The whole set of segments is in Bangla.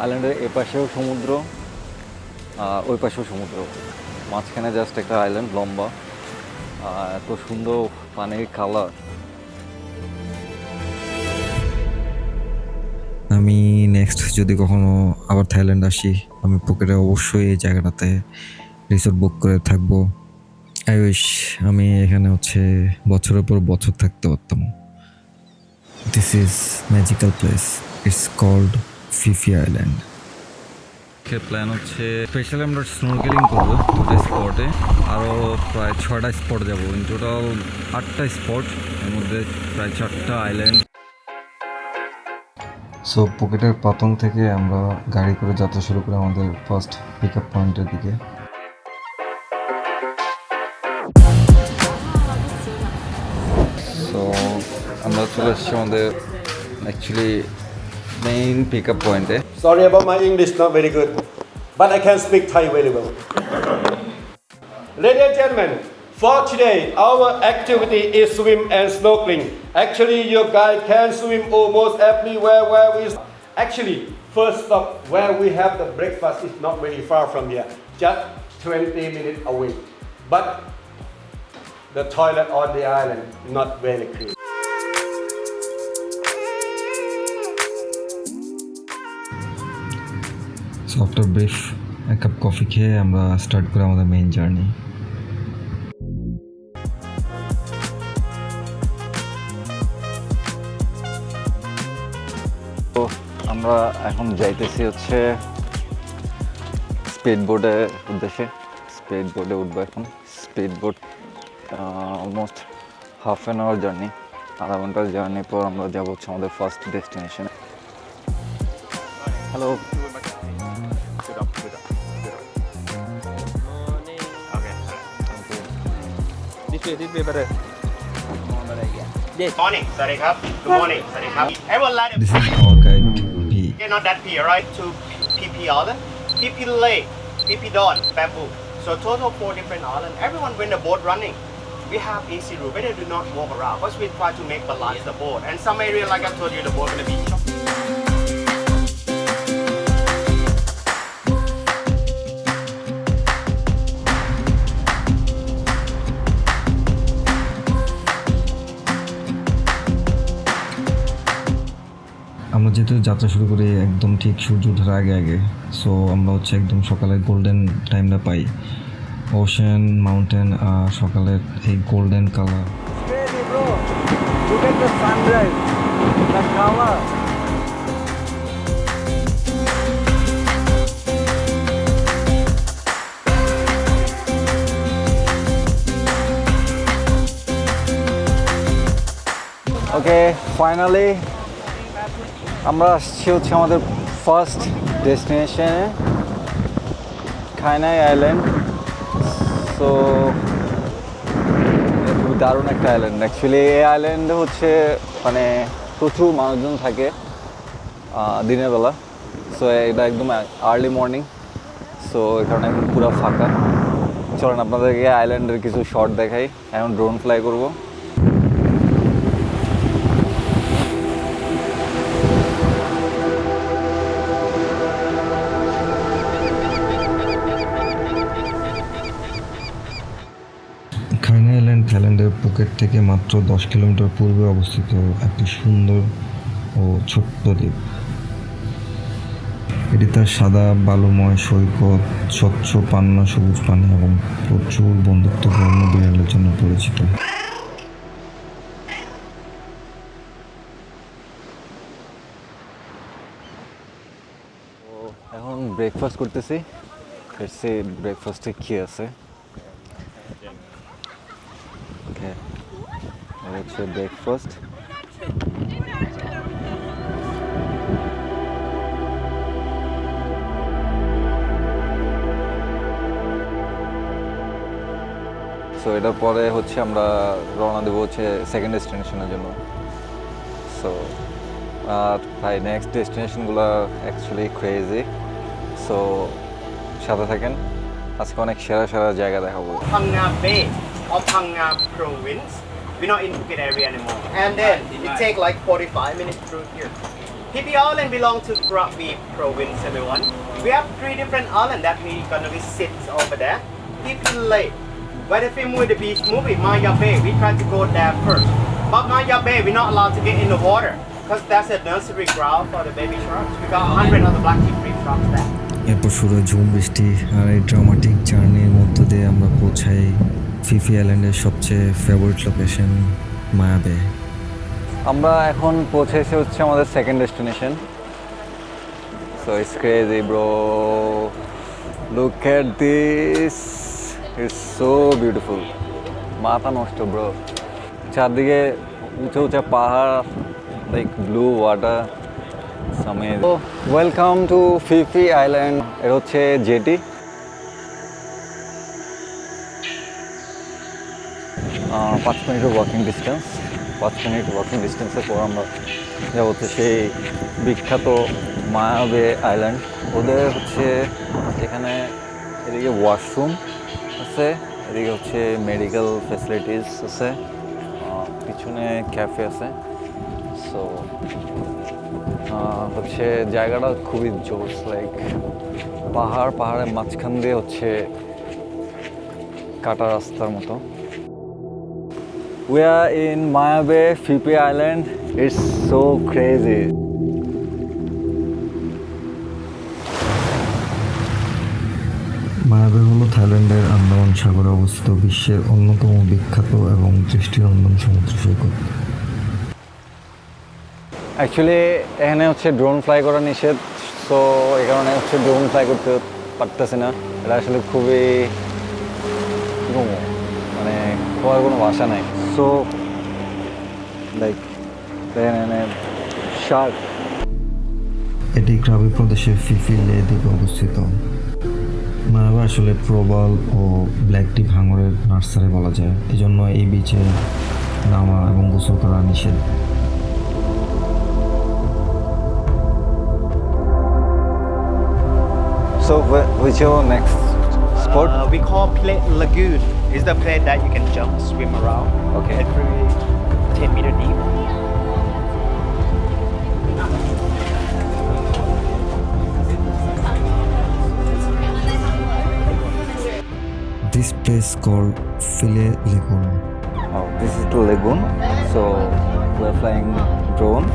আইল্যান্ডের এপাশেও সমুদ্র, ওই পাশেও সমুদ্র, মাঝখানে জাস্ট একটা আইল্যান্ড লম্বা, এত সুন্দর পানির কালার। আমি নেক্সট যদি কখনো আবার থাইল্যান্ড আসি, আমি পুকেটে অবশ্যই এই জায়গাটাতে রিসোর্ট বুক করে থাকবো। আই উইশ আমি এখানে বছরের পর বছর থাকতে পারতাম। This is magical place, it's called Phi Phi island. Plan specially আমরা স্নোরকেলিং করবো 2টা স্পটে, আরও প্রায় 6টা স্পট যাবো। ইন টোটাল 8টা স্পট, এর মধ্যে প্রায় 4টা আইল্যান্ড। সো পুকেটের পাতং থেকে আমরা গাড়ি করে যাত্রা শুরু করে আমাদের ফার্স্ট পিক আপ পয়েন্টের দিকে। সো আমরা চলে এসেছি আমাদের অ্যাকচুয়ালি মেইন পিক আপ পয়েন্টে। Sorry about my English, not very good, but I can speak Thai very well. Ladies and gentlemen, for today, our activity is swim and snorkeling. Actually, your guide can swim almost everywhere where we. Actually, first stop where we have the breakfast is not very far from here, just 20 minutes away. But the toilet on the island not very clean. So after brief এক কাপ কফি খেয়ে আমরা স্টার্ট করি আমাদের মেইন জার্নি। তো আমরা এখন যাইতেছি স্পিড বোটের উদ্দেশ্যে। স্পিড বোটে উঠবো এখন। Speed boat almost half an hour journey, আধা ঘন্টার জার্নির পর আমরা যাবো আমাদের ফার্স্ট ডেস্টিনেশনে। Hello, This way better. Yes. Morning, sorry cup. Good morning, sorry cup. Everyone let it. This is our guide P. You're not that P, alright? To Phi Phi Island, Phi Phi Lake, Phi Phi Dawn, Bamboo. So total 4 different islands. Everyone when the boat running, we have easy route. Better do not walk around. Because we try to make balance the boat. And some area, like I told you, the boat gonna be. আমরা যেহেতু যাত্রা শুরু করি একদম ঠিক সূর্য ওঠার আগে আগে, সো আমরা একদম সকালের গোল্ডেন টাইমটা পাই। ওশেন, মাউন্টেন আর সকালের এই গোল্ডেন কালার। ওকে, ফাইনালি আমরা আসছি আমাদের ফার্স্ট ডেস্টিনেশনে, খাইনাই আইল্যান্ড। সো খুব দারুণ একটা আইল্যান্ড। অ্যাকচুয়ালি এই আইল্যান্ডে মানে প্রচুর মানুষজন থাকে দিনের বেলা। সো এটা একদম আর্লি মর্নিং, সো এই কারণে একদম পুরো ফাঁকা। চলেন আপনাদেরকে আইল্যান্ডের কিছু শট দেখাই। এখন ড্রোন ফ্লাই করবো। থাইল্যান্ডের পুকেট থেকে মাত্র 10 কিলোমিটার পূর্বে অবস্থিত একটি সুন্দর ও ছোট্ট দ্বীপ। এটি তার সাদা বালুময় সৈকত, স্বচ্ছ পান্না সবুজ পানি এবং প্রচুর বন্ধুত্বপূর্ণ বিড়ালের জন্য পরিচিত। এখন ব্রেকফাস্ট করতেছি। ব্রেকফাস্টে কি আছে? ওকে, ব্রেকফাস্ট। সো এটার পরে আমরা রওনা দেবো সেকেন্ড ডেস্টিনেশনের জন্য। সো ভাই নেক্সট ডেস্টিনেশনগুলো অ্যাকচুয়ালি ক্রেজি। সো সাথে থাকেন, আজকে অনেক সেরা সেরা জায়গা দেখাবো। Phang Nga Bay or Phang Nga Province. We're not in Phuket area anymore. And then it take like 45 minutes through here. Phi Phi Island belong to Krabi province, everyone. We have 3 different islands that we gonna visit over there. Phi Phi Lake, where the film with the beach movie, Maya Bay, we try to go there first. But Maya Bay, we're not allowed to get in the water because that's a nursery ground for the baby sharks. We got 100 of the black tip reef sharks there. এরপর শুরু ঝুম বৃষ্টি আর এই ড্রামাটিক জার্নির মধ্য দিয়ে আমরা পৌঁছাই ফিফি আইল্যান্ডের সবচেয়ে ফেভারিট লোকেশন মায়া বে। আমরা এখন পৌঁছেছি হচ্ছে আমাদের second destination. So it's crazy bro, look at this, it's so beautiful. মাথা নষ্ট ব্রো, চারদিকে উঁচু উঁচু পাহাড়, like blue water, welcome to Phi Phi island. এটা হচ্ছে জেটি। 5 মিনিটের ওয়াকিং ডিস্টেন্স, 5 মিনিট ওয়াকিং ডিস্টেন্সের পর আমরা যাবো হচ্ছে সেই বিখ্যাত মায়া বে আইল্যান্ড। ওদের হচ্ছে এখানে এদিকে ওয়াশরুম আছে, এদিকে হচ্ছে মেডিকেল ফ্যাসিলিটিস আছে, পিছনে ক্যাফে আছে। সো হচ্ছে জায়গাটা খুবই জোস, লাইক পাহাড়ের মাঝখান দিয়ে হচ্ছে কাটা রাস্তার মতো। We are in Maya Bay, Phi Phi Island. It's so crazy. মায়া বে হলো থাইল্যান্ডের আন্দামান সাগরে অবস্থিত বিশ্বের অন্যতম বিখ্যাত এবং দৃষ্টিনন্দন সমুদ্র সৈকত। অ্যাকচুয়ালি এখানে হচ্ছে ড্রোন ফ্লাই করা নিষেধ, সো এই কারণে হচ্ছে ড্রোন ফ্লাই করতে পারতেছি না। এটা আসলে খুবই মানে হওয়ার কোনো ভাষা নাই। সো লাইক এখানে শার্ক। এটি ক্রাবি প্রদেশের ফিফি লে দ্বীপে অবস্থিত। মায়া বে আসলে প্রবাল ও ব্ল্যাক টি ভাঙরের নার্সারি বলা যায়, এজন্য এই বিচে নামা এবং গোসল করা নিষেধ। So which your next spot? We call Pileh Lagoon. It's the place that you can jump, swim around. Okay. It's pretty 10-meter deep. This place called Pileh Lagoon. Oh, this is the lagoon. So we're flying drone.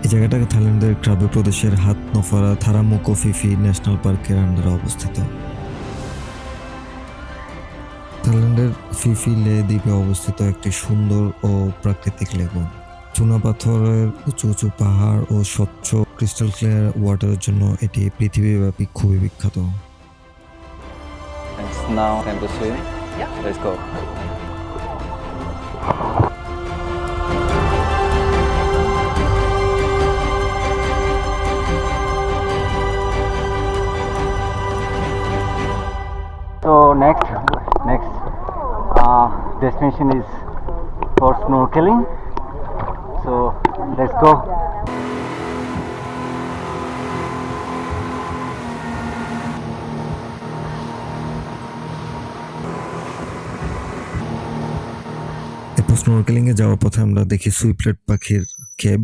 এই জায়গাটা থাইল্যান্ডের ক্রাবি প্রদেশের হাত নফারা থারামুকো ফিফি ন্যাশনাল পার্কের আন্ডারে অবস্থিত। থাইল্যান্ডের ফিফি লে দ্বীপে অবস্থিত একটি সুন্দর ও প্রাকৃতিক লেগুন। চুনা পাথরের উঁচু উঁচু পাহাড় ও স্বচ্ছ ক্রিস্টাল ক্লিয়ার ওয়াটারের জন্য এটি পৃথিবীব্যাপী খুবই বিখ্যাত। It's now time to swim. Yeah. Let's go. So next destination is for snorkeling. So let's go. এরপর স্নরকেলিংয়ে যাওয়ার পথে আমরা দেখি সুইপলেট পাখির কেব,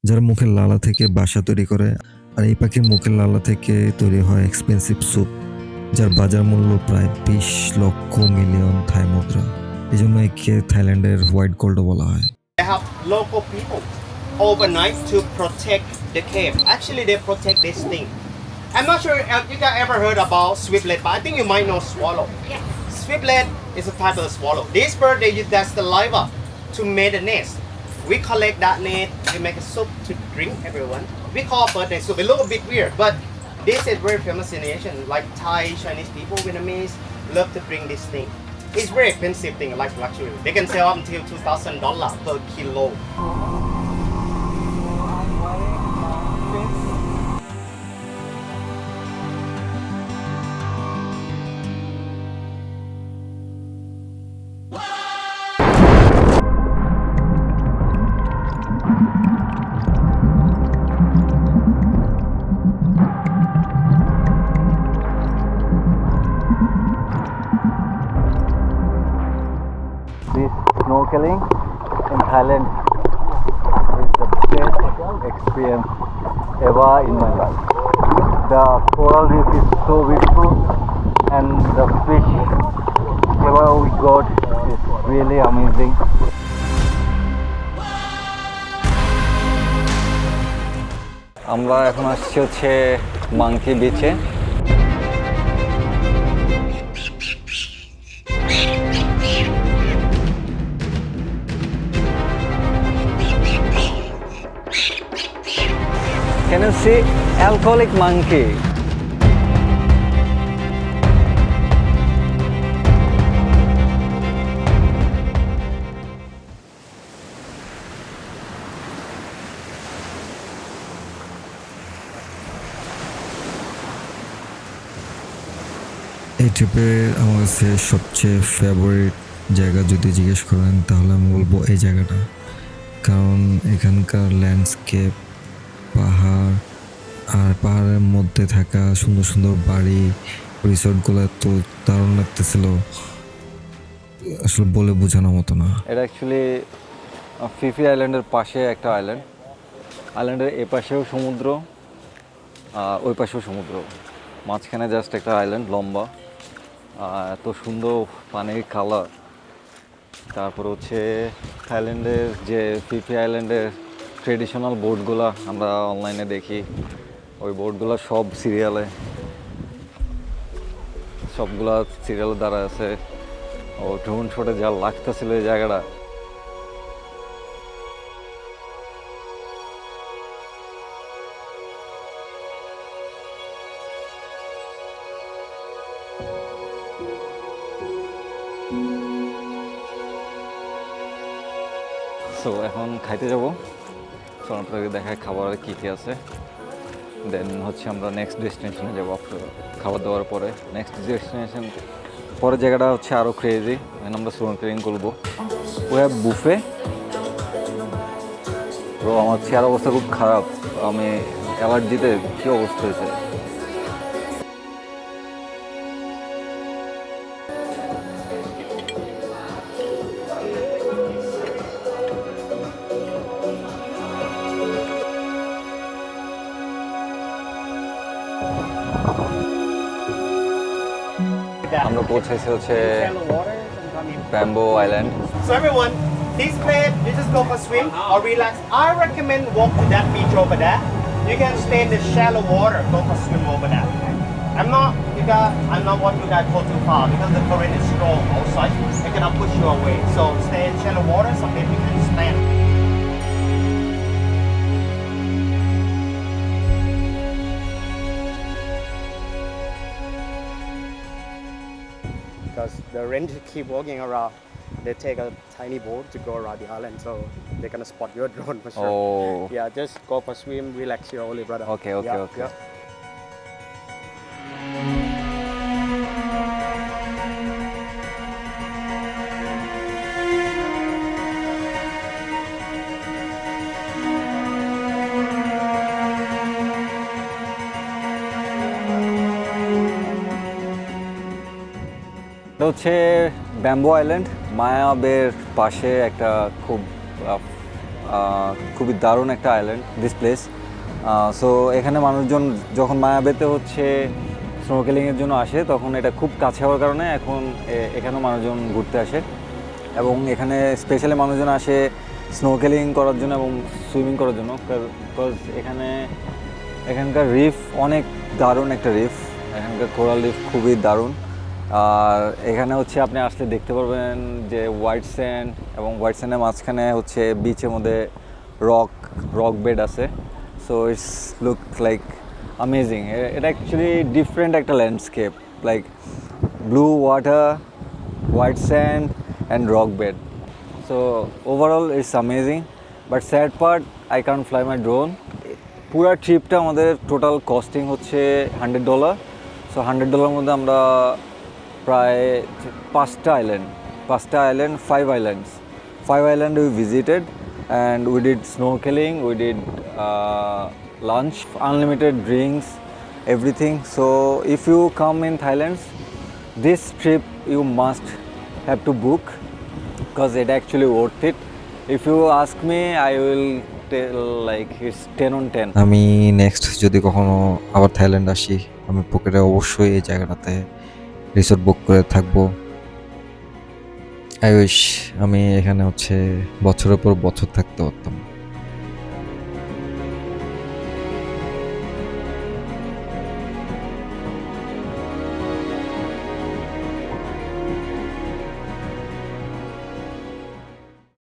যারা মুখের লালা থেকে বাসা তৈরি করে। আর এই পাখির মুখের লালা থেকে তৈরি হয় এক্সপেন্সিভ স্যুপ, যার বাজার মূল্য প্রায় 20 লক্ষ মিলিয়ন থাই মুদ্রা। এই জন্য একে থাইল্যান্ডের হোয়াইট গোল্ডও বলা হয়। They have local people overnight to protect the cave. Actually, they protect this thing. I'm not sure if you guys ever heard about swiplet, but I think you might know swallow. Yes. Swiplet is a type of swallow. This bird, they use that saliva to make a nest. We collect that nest, we make a soup to drink, everyone. We call bird nest soup. It look a bit weird, but this is very famous in Asian. Like Thai, Chinese people, Vietnamese love to drink this thing. It's very expensive thing, like luxury. They can sell up until $2,000 per kilo. snorkeling in Thailand is the best experience ever in my life. The coral reef is so beautiful and the fish ever we got is really amazing. আমরা এখন আসছি হচ্ছে মাংকি বিচে। Can you see alcoholic monkey? এই ট্রিপে আমার কাছে সবচেয়ে ফেভারিট জায়গা যদি জিজ্ঞেস করেন তাহলে আমি বলবো এই জায়গাটা, কারণ এখানকার ল্যান্ডস্কেপ, পাহাড় আর পাহাড়ের মধ্যে থাকা সুন্দর সুন্দর বাড়ি, রিসোর্টগুলো এত দারুণ লাগতেছিল, আসলে বলে বোঝানোর মতো না। এটা অ্যাকচুয়ালি ফিফি আইল্যান্ডের পাশে একটা আইল্যান্ড। আইল্যান্ডের এ পাশেও সমুদ্র, ওই পাশেও সমুদ্র, মাঝখানে জাস্ট একটা আইল্যান্ড লম্বা, এত সুন্দর পানির কালার। তারপর হচ্ছে থাইল্যান্ডের যে ফিফি আইল্যান্ডের ট্রেডিশনাল বোটগুলো আমরা অনলাইনে দেখি, ওই বোটগুলো সব সিরিয়ালে, সবগুলা সিরিয়ালে দ্বারা আছে। ও ড্রোন শটে যা লাগতেছিল এই জায়গাটা, সো এখন খাইতে যাব। সো আপনাকে দেখায় খাবার কী কী আছে, দেন হচ্ছে আমরা নেক্সট ডেস্টিনেশনে যাবো। খাবার দাবার পরে নেক্সট ডেস্টিনেশন পরের জায়গাটা হচ্ছে আরও ক্রেজি, এখানে আমরা স্নোরকেলিং করবো। ও হ্যাভ বুফে। তো আমার চেয়ার অবস্থা খুব খারাপ, আমি অ্যালার্জিতে কী অবস্থা হয়েছে। আমরা পৌঁছেছি হচ্ছে bamboo island. So everyone, this place, you just go for swim or relax. I recommend walk to that beach over there. You can stay in the shallow water, go for swim over there. I'm not want you guys go too far because the current is strong outside. It cannot push you away. So stay in shallow water, so maybe you can stand. Because the rangers keep walking around. They take a tiny boat to go around the island, so they're gonna spot your drone for sure. Oh. Yeah, just go for swim, relax your only brother. Okay. Yeah. এটা হচ্ছে ব্যাম্বো আইল্যান্ড, মায়া বের পাশে একটা খুবই দারুণ একটা আইল্যান্ড দিস প্লেস। সো এখানে মানুষজন যখন মায়া বেতে হচ্ছে স্নোরকেলিংয়ের জন্য আসে, তখন এটা খুব কাছে হওয়ার কারণে এখন এখানেও মানুষজন ঘুরতে আসে, এবং এখানে স্পেশালি মানুষজন আসে স্নোরকেলিং করার জন্য এবং সুইমিং করার জন্য। বিকজ এখানকার রিফ অনেক দারুণ একটা রিফ, এখানকার কোরাল রিফ খুবই দারুণ। আর এখানে হচ্ছে আপনি আসলে দেখতে পারবেন যে হোয়াইট স্যান্ড, এবং হোয়াইট স্যান্ডের মাঝখানে হচ্ছে বিচের মধ্যে রক বেড আছে। So it's look like amazing. এটা অ্যাকচুয়ালি ডিফারেন্ট একটা landscape, like blue water, white sand and rock bed. So overall it's amazing, but sad part I can fly my drone. পুরা ট্রিপটা আমাদের টোটাল কস্টিং হচ্ছে $100। সো $100 মধ্যে আমরা প্রায় 5টা island, 5 islands we visited, and we did snorkeling, we did lunch, unlimited drinks, everything. So if you come in Thailand, this trip you must have to book, because it actually worth it. If you ask me, I will tell like it's 10 on 10. আমি নেক্সট যদি কখনো আবার থাইল্যান্ড আসি, আমি পুকেটে অবশ্যই এই জায়গাটাতে রিসোর্ট বুক করে থাকবো। আই উইশ আমি এখানে বছরের পর বছর থাকতে পারতাম।